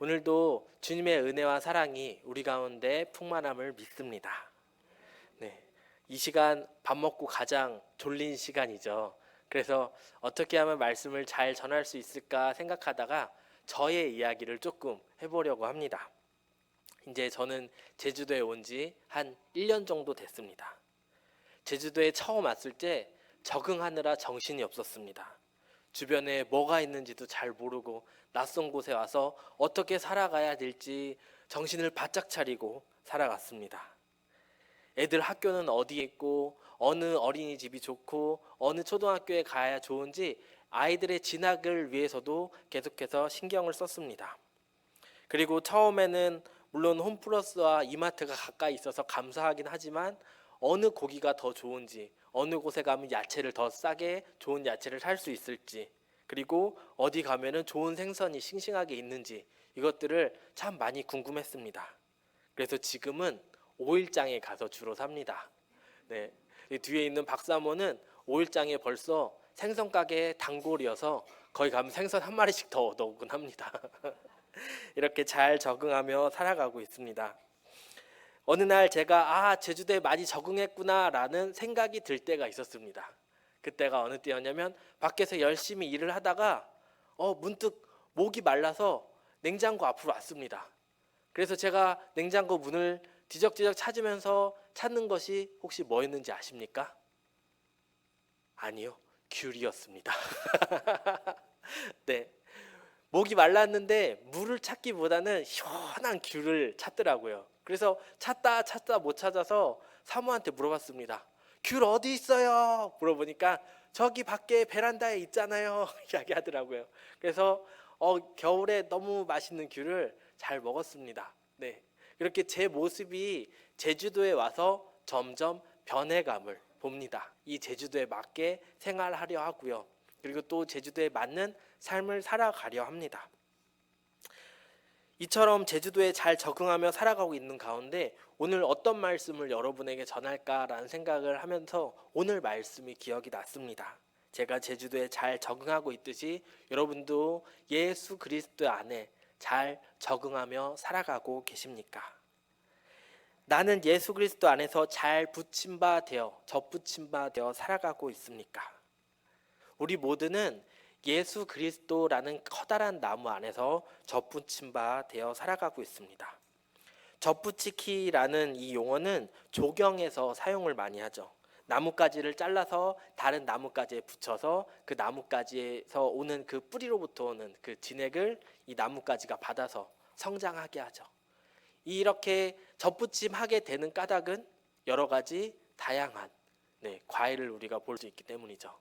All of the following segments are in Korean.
오늘도 주님의 은혜와 사랑이 우리 가운데 풍만함을 믿습니다. 네, 이 시간 밥 먹고 가장 졸린 시간이죠. 그래서 어떻게 하면 말씀을 잘 전할 수 있을까 생각하다가 저의 이야기를 조금 해보려고 합니다. 이제 저는 제주도에 온 지 한 1년 정도 됐습니다. 제주도에 처음 왔을 때 적응하느라 정신이 없었습니다. 주변에 뭐가 있는지도 잘 모르고 낯선 곳에 와서 어떻게 살아가야 될지 정신을 바짝 차리고 살아갔습니다. 애들 학교는 어디에 있고 어느 어린이집이 좋고 어느 초등학교에 가야 좋은지 아이들의 진학을 위해서도 계속해서 신경을 썼습니다. 그리고 처음에는 물론 홈플러스와 이마트가 가까이 있어서 감사하긴 하지만 어느 고기가 더 좋은지, 어느 곳에 가면 야채를 더 싸게 좋은 야채를 살 수 있을지, 그리고 어디 가면은 좋은 생선이 싱싱하게 있는지 이것들을 참 많이 궁금했습니다. 그래서 지금은 오일장에 가서 주로 삽니다. 네, 이 뒤에 있는 박사모는 오일장에 벌써 생선 가게 단골이어서 거기 가면 생선 한 마리씩 더 얻어오곤 합니다. 이렇게 잘 적응하며 살아가고 있습니다. 어느 날 제가 제주도에 많이 적응했구나 라는 생각이 들 때가 있었습니다. 그때가 어느 때였냐면 밖에서 열심히 일을 하다가 문득 목이 말라서 냉장고 앞으로 왔습니다. 그래서 제가 냉장고 문을 뒤적뒤적 찾으면서 찾는 것이 혹시 뭐였는지 아십니까? 아니요, 귤이었습니다. 네, 목이 말랐는데 물을 찾기보다는 시원한 귤을 찾더라고요. 그래서 찾다 못 찾아서 사모한테 물어봤습니다. 귤 어디 있어요? 물어보니까 저기 밖에 베란다에 있잖아요. 이야기하더라고요. 그래서 겨울에 너무 맛있는 귤을 잘 먹었습니다. 네, 이렇게 제 모습이 제주도에 와서 점점 변해감을 봅니다. 이 제주도에 맞게 생활하려 하고요. 그리고 또 제주도에 맞는 삶을 살아가려 합니다. 이처럼 제주도에 잘 적응하며 살아가고 있는 가운데 오늘 어떤 말씀을 여러분에게 전할까라는 생각을 하면서 오늘 말씀이 기억이 났습니다. 제가 제주도에 잘 적응하고 있듯이 여러분도 예수 그리스도 안에 잘 적응하며 살아가고 계십니까? 나는 예수 그리스도 안에서 잘 붙임 바 되어 접붙임 바 되어 살아가고 있습니까? 우리 모두는 예수 그리스도라는 커다란 나무 안에서 접붙임 바 되어 살아가고 있습니다. 접붙이기라는 이 용어는 조경에서 사용을 많이 하죠. 나뭇가지를 잘라서 다른 나뭇가지에 붙여서 그 나뭇가지에서 오는 그 뿌리로부터 오는 그 진액을 이 나뭇가지가 받아서 성장하게 하죠. 이렇게 접붙임하게 되는 까닭은 여러 가지 다양한 과일을 우리가 볼 수 있기 때문이죠.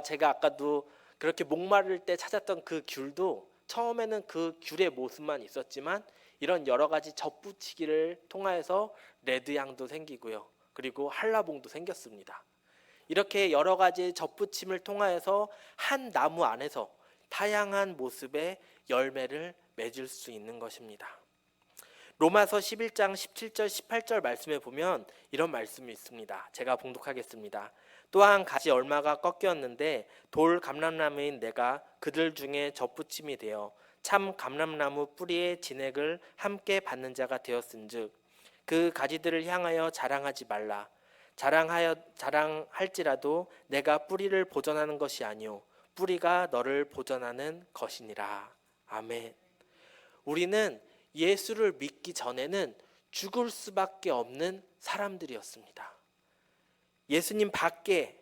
제가 아까도 그렇게 목마를 때 찾았던 그 귤도 처음에는 그 귤의 모습만 있었지만 이런 여러 가지 접붙이기를 통하여서 레드향도 생기고요. 그리고 한라봉도 생겼습니다. 이렇게 여러 가지 접붙임을 통하여서 한 나무 안에서 다양한 모습의 열매를 맺을 수 있는 것입니다. 로마서 11장 17절 18절 말씀에 보면 이런 말씀이 있습니다. 제가 봉독하겠습니다. 또한 가지 얼마가 꺾였는데 돌 감람나무인 내가 그들 중에 접붙임이 되어 참 감람나무 뿌리의 진액을 함께 받는 자가 되었은즉 그 가지들을 향하여 자랑하지 말라. 자랑할지라도 내가 뿌리를 보전하는 것이 아니요 뿌리가 너를 보전하는 것이니라. 아멘. 우리는 예수를 믿기 전에는 죽을 수밖에 없는 사람들이었습니다. 예수님 밖에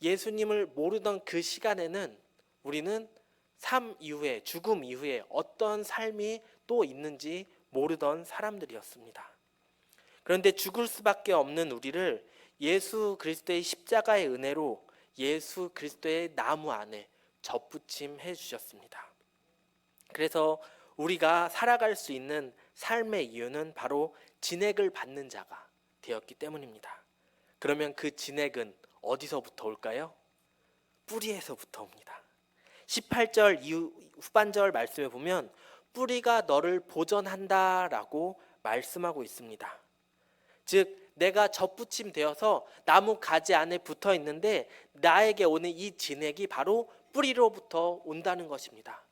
예수님을 모르던 그 시간에는 우리는 삶 이후에, 죽음 이후에 어떤 삶이 또 있는지 모르던 사람들이었습니다. 그런데 죽을 수밖에 없는 우리를 예수 그리스도의 십자가의 은혜로 예수 그리스도의 나무 안에 접붙임해 주셨습니다. 그래서 우리가 살아갈 수 있는 삶의 이유는 바로 진액을 받는 자가 되었기 때문입니다. 그러면 그 진액은 어디서부터 올까요? 뿌리에서부터 옵니다. 18절 후반절 말씀에 보면 뿌리가 너를 보전한다라고 말씀하고 있습니다. 즉 내가 접붙임 되어서 나무 가지 안에 붙어 있는데 나에게 오는 이 진액이 바로 뿌리로부터 온다는 것입니다.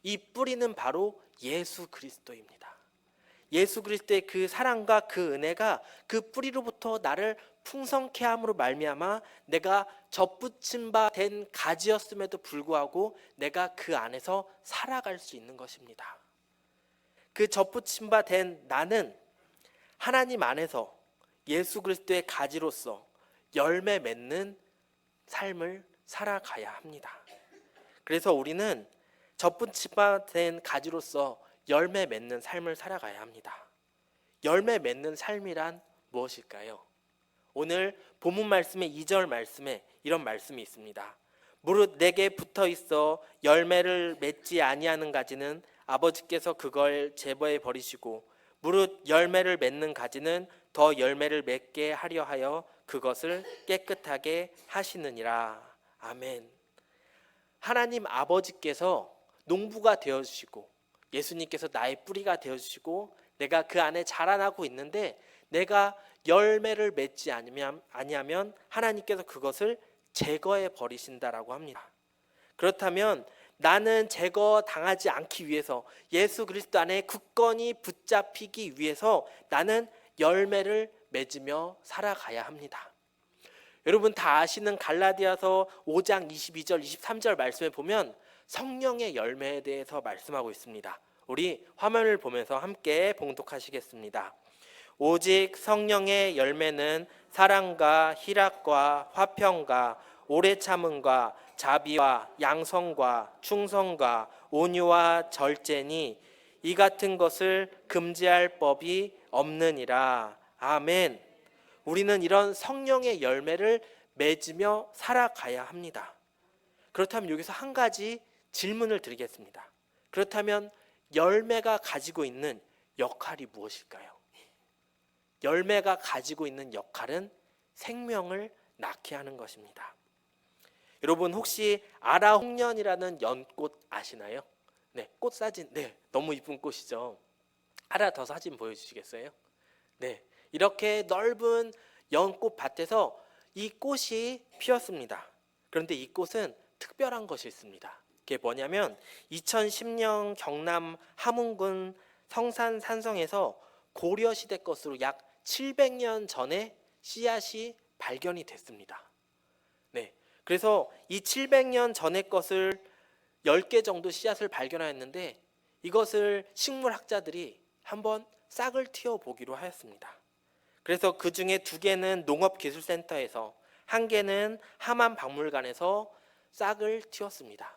이 뿌리는 바로 예수 그리스도입니다. 예수 그리스도의 그 사랑과 그 은혜가 그 뿌리로부터 나를 풍성케 함으로 말미암아 내가 접붙임 바 된 가지였음에도 불구하고 내가 그 안에서 살아갈 수 있는 것입니다. 그 접붙임 바 된 나는 하나님 안에서 예수 그리스도의 가지로서 열매 맺는 삶을 살아가야 합니다. 그래서 우리는 접붙임 바 된 가지로서 열매 맺는 삶을 살아가야 합니다. 열매 맺는 삶이란 무엇일까요? 오늘 본문 말씀의 2절 말씀에 이런 말씀이 있습니다. 무릇 내게 붙어 있어 열매를 맺지 아니하는 가지는 아버지께서 그걸 제거해 버리시고 무릇 열매를 맺는 가지는 더 열매를 맺게 하려 하여 그것을 깨끗하게 하시느니라. 아멘. 하나님 아버지께서 농부가 되어주시고 예수님께서 나의 뿌리가 되어주시고 내가 그 안에 자라나고 있는데 내가 열매를 맺지 아니하면 하나님께서 그것을 제거해 버리신다라고 합니다. 그렇다면 나는 제거당하지 않기 위해서 예수 그리스도 안에 굳건히 붙잡히기 위해서 나는 열매를 맺으며 살아가야 합니다. 여러분 다 아시는 갈라디아서 5장 22절 23절 말씀에 보면 성령의 열매에 대해서 말씀하고 있습니다. 우리 화면을 보면서 함께 봉독하시겠습니다. 오직 성령의 열매는 사랑과 희락과 화평과 오래 참음과 자비와 양성과 충성과 온유와 절제니 이 같은 것을 금지할 법이 없느니라. 아멘. 우리는 이런 성령의 열매를 맺으며 살아가야 합니다. 그렇다면 여기서 한 가지 질문을 드리겠습니다. 그렇다면 열매가 가지고 있는 역할이 무엇일까요? 열매가 가지고 있는 역할은 생명을 낳게 하는 것입니다. 여러분 혹시 아라홍련이라는 연꽃 아시나요? 네, 꽃 사진. 네, 너무 이쁜 꽃이죠. 하나 더 사진 보여주시겠어요? 네, 이렇게 넓은 연꽃 밭에서 이 꽃이 피었습니다. 그런데 이 꽃은 특별한 것이 있습니다. 그게 뭐냐면 2010년 경남 함흥군 성산 산성에서 고려시대 것으로 약 700년 전에 씨앗이 발견이 됐습니다. 네, 그래서 이 700년 전의 것을 10개 정도 씨앗을 발견하였는데 이것을 식물학자들이 한번 싹을 틔워보기로 하였습니다. 그래서 그 중에 2개는 농업기술센터에서 1개는 함안박물관에서 싹을 틔웠습니다.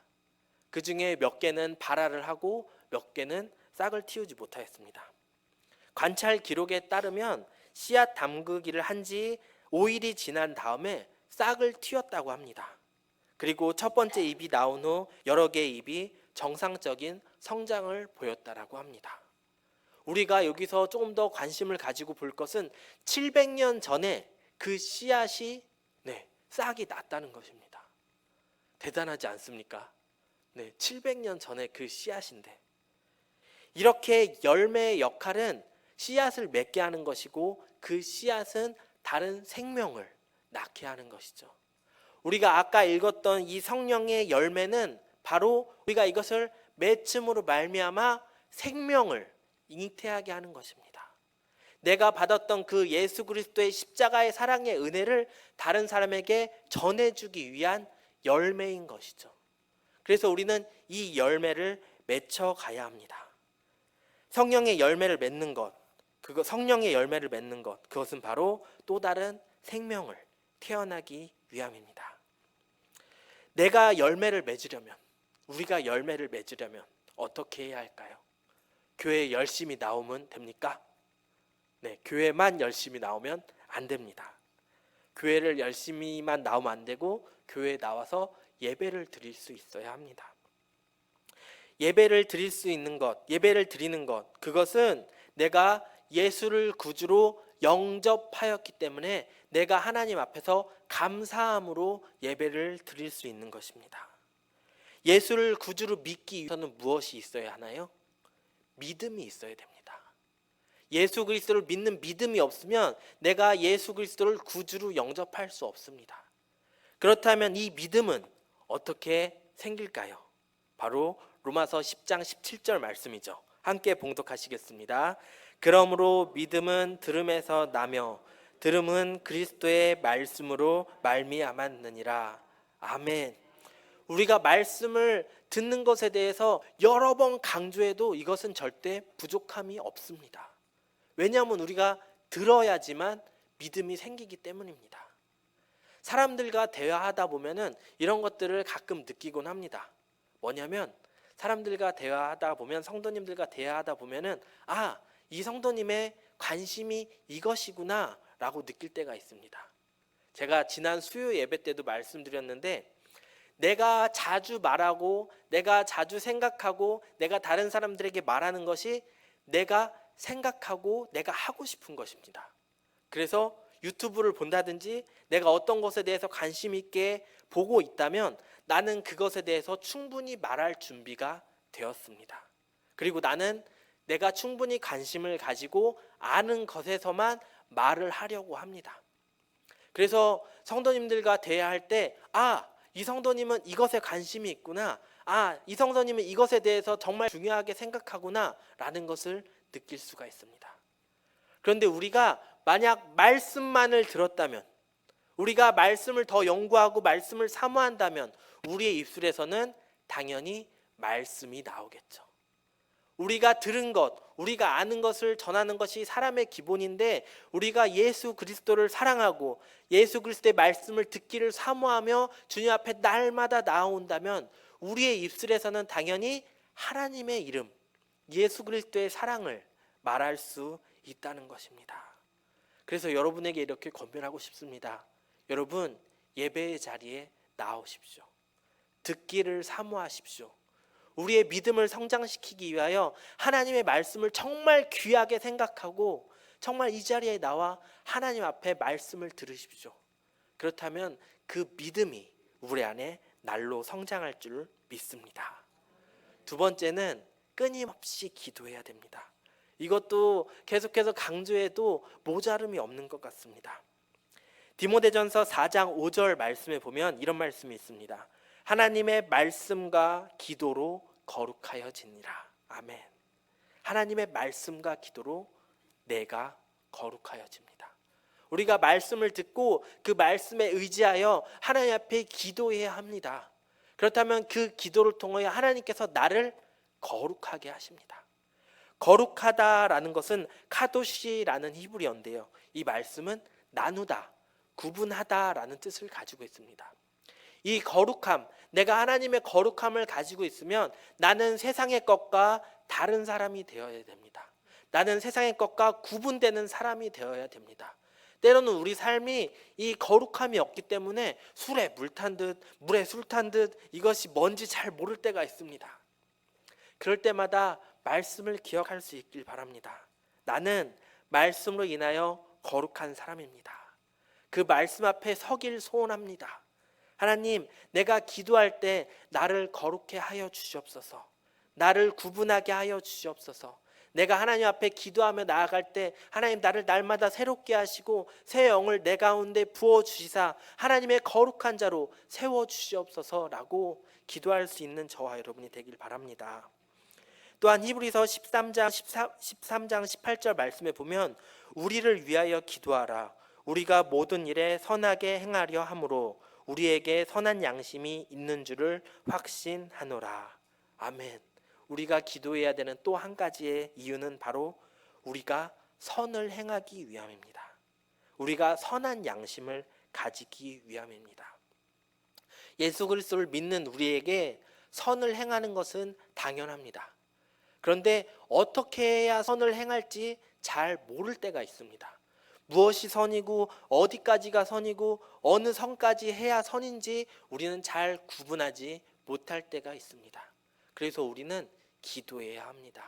그 중에 몇 개는 발화를 하고 몇 개는 싹을 틔우지 못하였습니다. 관찰 기록에 따르면 씨앗 담그기를 한 지 5일이 지난 다음에 싹을 틔웠다고 합니다. 그리고 첫 번째 잎이 나온 후 여러 개의 잎이 정상적인 성장을 보였다라고 합니다. 우리가 여기서 조금 더 관심을 가지고 볼 것은 700년 전에 그 씨앗이 싹이 났다는 것입니다. 대단하지 않습니까? 700년 전에 그 씨앗인데 이렇게 열매의 역할은 씨앗을 맺게 하는 것이고 그 씨앗은 다른 생명을 낳게 하는 것이죠. 우리가 아까 읽었던 이 성령의 열매는 바로 우리가 이것을 맺음으로 말미암아 생명을 잉태하게 하는 것입니다. 내가 받았던 그 예수 그리스도의 십자가의 사랑의 은혜를 다른 사람에게 전해주기 위한 열매인 것이죠. 그래서 우리는 이 열매를 맺혀가야 합니다. 성령의 열매를 맺는 것, 성령의 열매를 맺는 것, 그것은 바로 또 다른 생명을 태어나기 위함입니다. 내가 열매를 맺으려면, 우리가 열매를 맺으려면 어떻게 해야 할까요? 교회에 열심히 나오면 됩니까? 네, 교회만 열심히 나오면 안 됩니다. 교회를 열심히만 나오면 안 되고 교회에 나와서 예배를 드릴 수 있어야 합니다. 예배를 드릴 수 있는 것, 예배를 드리는 것, 그것은 내가 예수를 구주로 영접하였기 때문에 내가 하나님 앞에서 감사함으로 예배를 드릴 수 있는 것입니다. 예수를 구주로 믿기 위해서는 무엇이 있어야 하나요? 믿음이 있어야 됩니다. 예수 그리스도를 믿는 믿음이 없으면 내가 예수 그리스도를 구주로 영접할 수 없습니다. 그렇다면 이 믿음은 어떻게 생길까요? 바로 로마서 10장 17절 말씀이죠. 함께 봉독하시겠습니다. 그러므로 믿음은 들음에서 나며 들음은 그리스도의 말씀으로 말미암았느니라. 아멘. 우리가 말씀을 듣는 것에 대해서 여러 번 강조해도 이것은 절대 부족함이 없습니다. 왜냐하면 우리가 들어야지만 믿음이 생기기 때문입니다. 사람들과 대화하다 보면은 이런 것들을 가끔 느끼곤 합니다. 뭐냐면 사람들과 대화하다 보면, 성도님들과 대화하다 보면은 이 성도님의 관심이 이것이구나 라고 느낄 때가 있습니다. 제가 지난 수요 예배 때도 말씀드렸는데, 내가 자주 말하고 내가 자주 생각하고 내가 다른 사람들에게 말하는 것이 내가 생각하고 내가 하고 싶은 것입니다. 그래서 유튜브를 본다든지 내가 어떤 것에 대해서 관심 있게 보고 있다면 나는 그것에 대해서 충분히 말할 준비가 되었습니다. 그리고 나는 내가 충분히 관심을 가지고 아는 것에서만 말을 하려고 합니다. 그래서 성도님들과 대화할 때 이 성도님은 이것에 관심이 있구나, 이 성도님은 이것에 대해서 정말 중요하게 생각하구나 라는 것을 느낄 수가 있습니다. 그런데 우리가 만약 말씀만을 들었다면, 우리가 말씀을 더 연구하고 말씀을 사모한다면 우리의 입술에서는 당연히 말씀이 나오겠죠. 우리가 들은 것, 우리가 아는 것을 전하는 것이 사람의 기본인데, 우리가 예수 그리스도를 사랑하고 예수 그리스도의 말씀을 듣기를 사모하며 주님 앞에 날마다 나아온다면 우리의 입술에서는 당연히 하나님의 이름, 예수 그리스도의 사랑을 말할 수 있다는 것입니다. 그래서 여러분에게 이렇게 권면하고 싶습니다. 여러분, 예배의 자리에 나오십시오. 듣기를 사모하십시오. 우리의 믿음을 성장시키기 위하여 하나님의 말씀을 정말 귀하게 생각하고 정말 이 자리에 나와 하나님 앞에 말씀을 들으십시오. 그렇다면 그 믿음이 우리 안에 날로 성장할 줄 믿습니다. 두 번째는 끊임없이 기도해야 됩니다. 이것도 계속해서 강조해도 모자름이 없는 것 같습니다. 디모데전서 4장 5절 말씀에 보면 이런 말씀이 있습니다. 하나님의 말씀과 기도로 거룩하여지니라. 아멘. 하나님의 말씀과 기도로 내가 거룩하여집니다. 우리가 말씀을 듣고 그 말씀에 의지하여 하나님 앞에 기도해야 합니다. 그렇다면 그 기도를 통하여 하나님께서 나를 거룩하게 하십니다. 거룩하다라는 것은 카도시라는 히브리어인데요, 이 말씀은 나누다, 구분하다라는 뜻을 가지고 있습니다. 이 거룩함, 내가 하나님의 거룩함을 가지고 있으면 나는 세상의 것과 다른 사람이 되어야 됩니다. 나는 세상의 것과 구분되는 사람이 되어야 됩니다. 때로는 우리 삶이 이 거룩함이 없기 때문에 술에 물 탄 듯, 물에 술 탄 듯 이것이 뭔지 잘 모를 때가 있습니다. 그럴 때마다 말씀을 기억할 수 있길 바랍니다. 나는 말씀으로 인하여 거룩한 사람입니다. 그 말씀 앞에 서길 소원합니다. 하나님, 내가 기도할 때 나를 거룩해 하여 주시옵소서. 나를 구분하게 하여 주시옵소서. 내가 하나님 앞에 기도하며 나아갈 때 하나님 나를 날마다 새롭게 하시고 새 영을 내 가운데 부어주시사 하나님의 거룩한 자로 세워주시옵소서라고 기도할 수 있는 저와 여러분이 되길 바랍니다. 또한 히브리서 13장 18절 말씀에 보면 우리를 위하여 기도하라. 우리가 모든 일에 선하게 행하려 함으로 우리에게 선한 양심이 있는 줄을 확신하노라. 아멘. 우리가 기도해야 되는 또 한 가지의 이유는 바로 우리가 선을 행하기 위함입니다. 우리가 선한 양심을 가지기 위함입니다. 예수 그리스도를 믿는 우리에게 선을 행하는 것은 당연합니다. 그런데 어떻게 해야 선을 행할지 잘 모를 때가 있습니다. 무엇이 선이고 어디까지가 선이고 어느 선까지 해야 선인지 우리는 잘 구분하지 못할 때가 있습니다. 그래서 우리는 기도해야 합니다.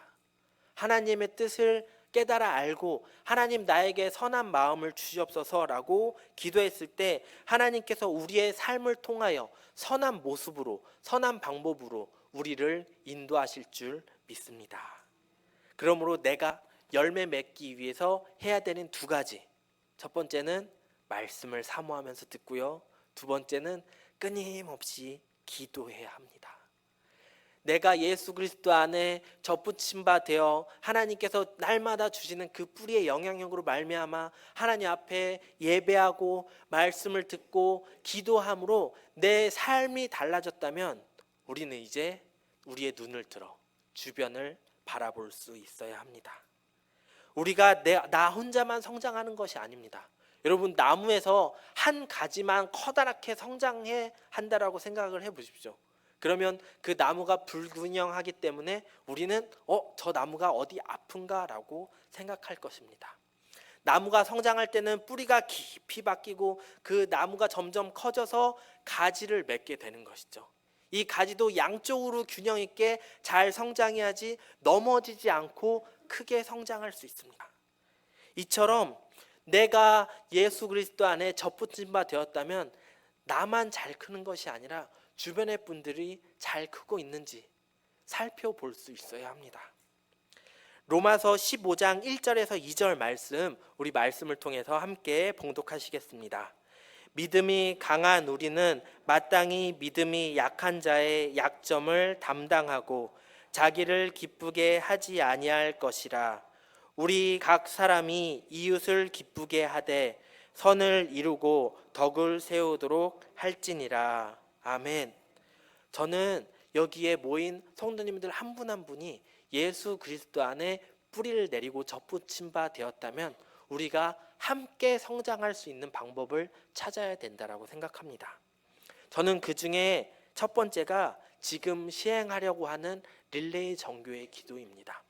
하나님의 뜻을 깨달아 알고 하나님 나에게 선한 마음을 주시옵소서라고 기도했을 때 하나님께서 우리의 삶을 통하여 선한 모습으로 선한 방법으로 우리를 인도하실 줄 믿습니다. 그러므로 내가 열매 맺기 위해서 해야 되는 두 가지, 첫 번째는 말씀을 사모하면서 듣고요, 두 번째는 끊임없이 기도해야 합니다. 내가 예수 그리스도 안에 접붙임 바 되어 하나님께서 날마다 주시는 그 뿌리의 영향력으로 말미암아 하나님 앞에 예배하고 말씀을 듣고 기도함으로 내 삶이 달라졌다면 우리는 이제 우리의 눈을 들어 주변을 바라볼 수 있어야 합니다. 우리가 나 혼자만 성장하는 것이 아닙니다. 여러분, 나무에서 한 가지만 커다랗게 성장해 한다라고 생각을 해보십시오. 그러면 그 나무가 불균형하기 때문에 우리는 저 나무가 어디 아픈가라고 생각할 것입니다. 나무가 성장할 때는 뿌리가 깊이 박히고 그 나무가 점점 커져서 가지를 맺게 되는 것이죠. 이 가지도 양쪽으로 균형 있게 잘 성장해야지 넘어지지 않고 크게 성장할 수 있습니다. 이처럼 내가 예수 그리스도 안에 접붙임 바 되었다면 나만 잘 크는 것이 아니라 주변의 분들이 잘 크고 있는지 살펴볼 수 있어야 합니다. 로마서 15장 1절에서 2절 말씀, 우리 말씀을 통해서 함께 봉독하시겠습니다. 믿음이 강한 우리는 마땅히 믿음이 약한 자의 약점을 담당하고 자기를 기쁘게 하지 아니할 것이라. 우리 각 사람이 이웃을 기쁘게 하되 선을 이루고 덕을 세우도록 할지니라. 아멘. 저는 여기에 모인 성도님들 한 분 한 분이 예수 그리스도 안에 뿌리를 내리고 접붙임 바 되었다면 우리가 함께 성장할 수 있는 방법을 찾아야 된다라고 생각합니다. 저는 그 중에 첫 번째가 지금 시행하려고 하는 릴레이 정교의 기도입니다.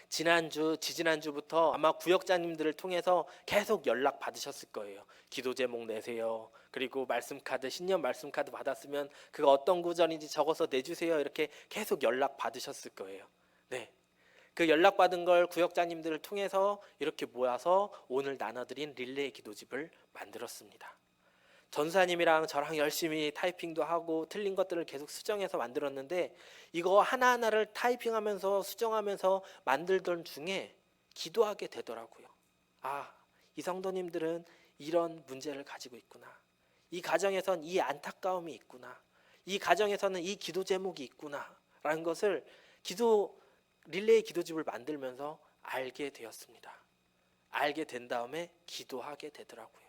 지지난주부터 아마 구역자님들을 통해서 계속 연락 받으셨을 거예요. 기도 제목 내세요. 그리고 말씀카드, 신년 말씀카드 받았으면 그거 어떤 구절인지 적어서 내주세요. 이렇게 계속 연락 받으셨을 거예요. 네. 그 연락받은 걸 구역자님들을 통해서 이렇게 모아서 오늘 나눠드린 릴레이 기도집을 만들었습니다. 전사님이랑 저랑 열심히 타이핑도 하고 틀린 것들을 계속 수정해서 만들었는데 이거 하나하나를 타이핑하면서 수정하면서 만들던 중에 기도하게 되더라고요. 이 성도님들은 이런 문제를 가지고 있구나. 이 가정에선 이 안타까움이 있구나. 이 가정에서는 이 기도 제목이 있구나. 라는 것을 릴레이 기도집을 만들면서 알게 되었습니다. 알게 된 다음에 기도하게 되더라고요.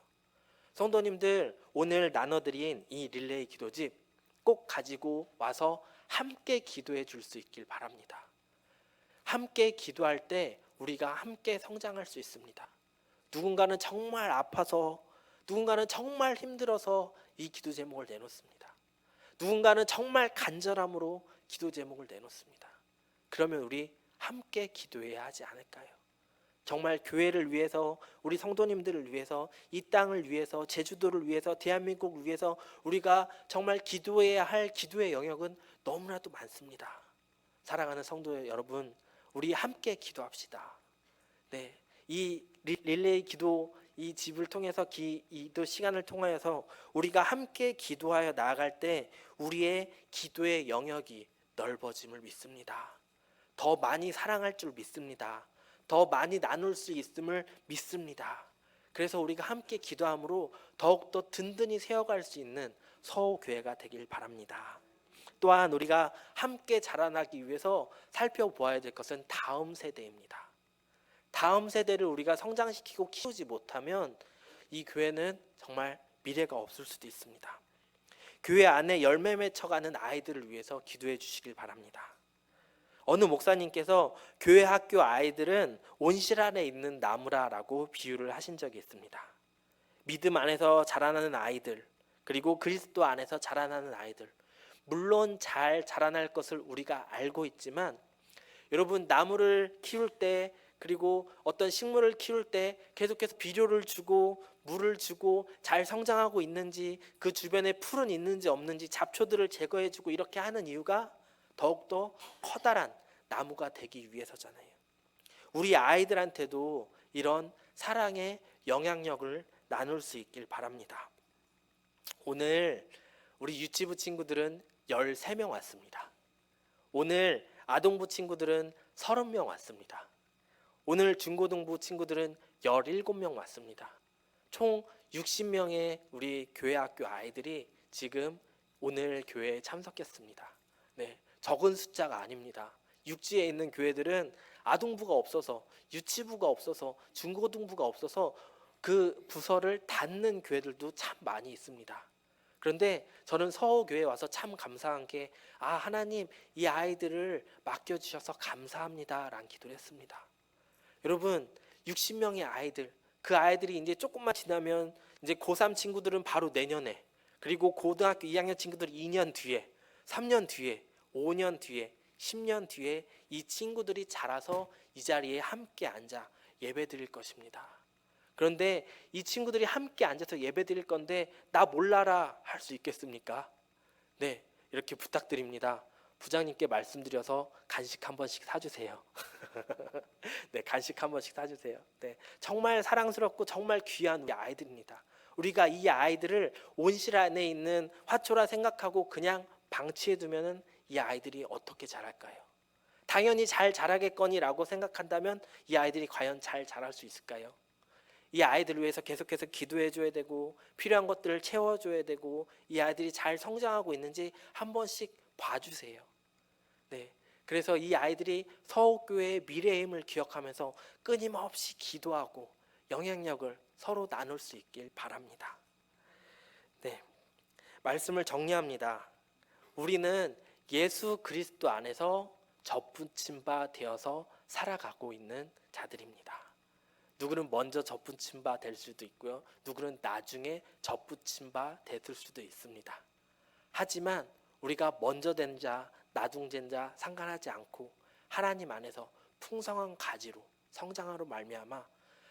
성도님들, 오늘 나눠드린 이 릴레이 기도집 꼭 가지고 와서 함께 기도해 줄 수 있길 바랍니다. 함께 기도할 때 우리가 함께 성장할 수 있습니다. 누군가는 정말 아파서, 누군가는 정말 힘들어서 이 기도 제목을 내놓습니다. 누군가는 정말 간절함으로 기도 제목을 내놓습니다. 그러면 우리 함께 기도해야 하지 않을까요? 정말 교회를 위해서, 우리 성도님들을 위해서, 이 땅을 위해서, 제주도를 위해서, 대한민국을 위해서 우리가 정말 기도해야 할 기도의 영역은 너무나도 많습니다. 사랑하는 성도 여러분, 우리 함께 기도합시다. 네, 이 릴레이 기도 이 집을 통해서 기도 시간을 통하여서 우리가 함께 기도하여 나아갈 때 우리의 기도의 영역이 넓어짐을 믿습니다. 더 많이 사랑할 줄 믿습니다. 더 많이 나눌 수 있음을 믿습니다. 그래서 우리가 함께 기도함으로 더욱더 든든히 세워갈 수 있는 서호교회가 되길 바랍니다. 또한 우리가 함께 자라나기 위해서 살펴보아야 될 것은 다음 세대입니다. 다음 세대를 우리가 성장시키고 키우지 못하면 이 교회는 정말 미래가 없을 수도 있습니다. 교회 안에 열매 맺혀가는 아이들을 위해서 기도해 주시길 바랍니다. 어느 목사님께서 교회 학교 아이들은 온실 안에 있는 나무라라고 비유를 하신 적이 있습니다. 믿음 안에서 자라나는 아이들, 그리고 그리스도 안에서 자라나는 아이들, 물론 잘 자라날 것을 우리가 알고 있지만 여러분, 나무를 키울 때, 그리고 어떤 식물을 키울 때 계속해서 비료를 주고 물을 주고 잘 성장하고 있는지, 그 주변에 풀은 있는지 없는지 잡초들을 제거해주고 이렇게 하는 이유가 더욱더 커다란 나무가 되기 위해서잖아요. 우리 아이들한테도 이런 사랑의 영향력을 나눌 수 있길 바랍니다. 오늘 우리 유치부 친구들은 13명 왔습니다. 오늘 아동부 친구들은 30명 왔습니다. 오늘 중고등부 친구들은 17명 왔습니다. 총 60명의 우리 교회 학교 아이들이 지금 오늘 교회에 참석했습니다. 네, 적은 숫자가 아닙니다. 육지에 있는 교회들은 아동부가 없어서, 유치부가 없어서, 중고등부가 없어서 그 부서를 닫는 교회들도 참 많이 있습니다. 그런데 저는 서호교회에 와서 참 감사한 게, 하나님, 이 아이들을 맡겨주셔서 감사합니다 라는 기도를 했습니다. 여러분, 60명의 아이들, 그 아이들이 이제 조금만 지나면 이제 고3 친구들은 바로 내년에, 그리고 고등학교 2학년 친구들은 2년 뒤에, 3년 뒤에, 5년 뒤에, 10년 뒤에 이 친구들이 자라서 이 자리에 함께 앉아 예배 드릴 것입니다. 그런데 이 친구들이 함께 앉아서 예배 드릴 건데 나 몰라라 할 수 있겠습니까? 네, 이렇게 부탁드립니다. 부장님께 말씀드려서 간식 한 번씩 사주세요. 네, 간식 한 번씩 사주세요. 네, 정말 사랑스럽고 정말 귀한 우리 아이들입니다. 우리가 이 아이들을 온실 안에 있는 화초라 생각하고 그냥 방치해두면 이 아이들이 어떻게 자랄까요? 당연히 잘 자라겠거니라고 생각한다면 이 아이들이 과연 잘 자랄 수 있을까요? 이 아이들을 위해서 계속해서 기도해줘야 되고 필요한 것들을 채워줘야 되고 이 아이들이 잘 성장하고 있는지 한 번씩 봐주세요. 네, 그래서 이 아이들이 서울교회의 미래의 힘을 기억하면서 끊임없이 기도하고 영향력을 서로 나눌 수 있길 바랍니다. 네, 말씀을 정리합니다. 우리는 예수 그리스도 안에서 접붙임 바 되어서 살아가고 있는 자들입니다. 누구는 먼저 접붙임 바 될 수도 있고요. 누구는 나중에 접붙임 바 됐을 수도 있습니다. 하지만 우리가 먼저 된 자, 나중된 자 상관하지 않고 하나님 안에서 풍성한 가지로 성장하로 말미암아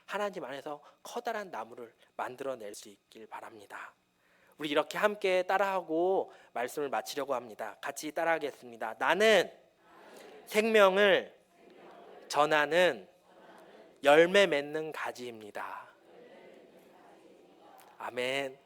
하나님 안에서 커다란 나무를 만들어낼 수 있길 바랍니다. 우리 이렇게 함께 따라하고 말씀을 마치려고 합니다. 같이 따라하겠습니다. 나는 생명을 전하는 열매 맺는 가지입니다. 아멘.